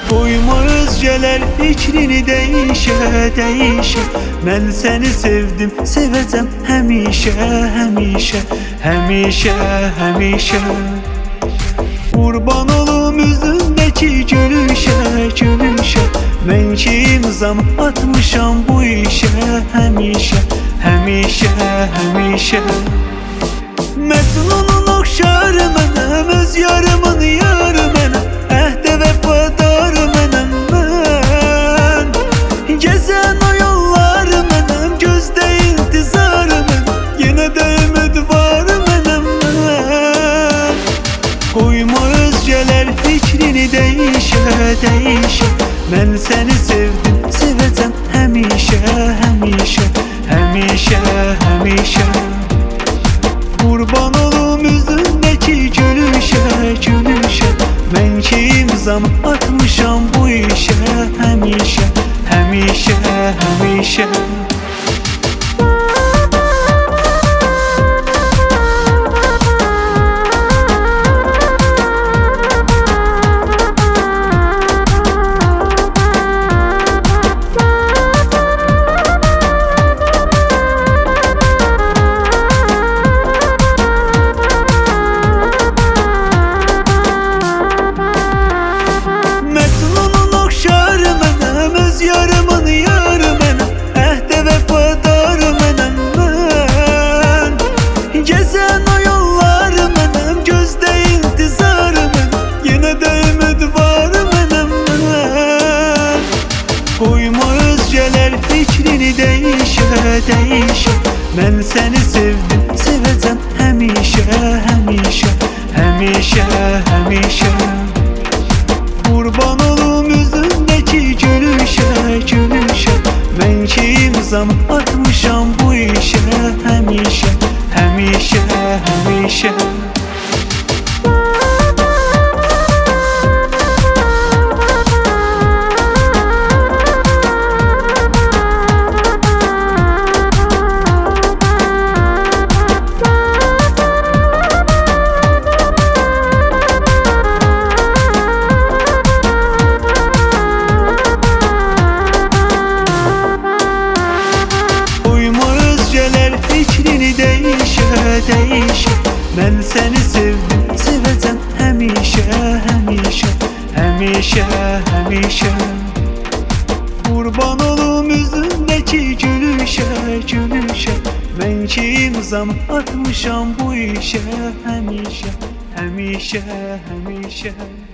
Qoyma özgələr fikrini değişə. Mən səni sevdim, sevəcəm həmişə, həmişə, həmişə, həmişə. Qurban olum üzündəki gülüşə, gülüşə. Mən ki imzam atmışam bu işə, həmişə, həmişə, həmişə. Məcnunun oxşar mənəm, öz yarımın yarı mənəm, əhdə vəfadar mənəm mən. Gəzən o yollar mənəm, gözdə intizar mənəm, yenə də ümid var mənəm mən. Qoyma özgələr fikrini değişə. Mən səni sevdim, sevəcəm həmişə, həmişə, həmişə, həmişə. Qurban olum üzündəki gülüşə, gülüşə. Mən ki imzam atmışam bu işə, həmişə, həmişə, həmişə. Qoyma özgələr fikrini değişə. Mən səni sevdim, sevəcəm həmişə, həmişə, həmişə, həmişə. Qurban olum üzündəki gülüşə, gülüşə. Mən ki imzam atmışam bu işə, həmişə, həmişə, həmişə. Fikrini değişə. Mən səni sevdim, sevəcəm həmişə, həmişə, həmişə, həmişə. Qurban olum üzündəki gülüşə, gülüşə. Mən ki imzam atmışam bu işə, həmişə, həmişə, həmişə.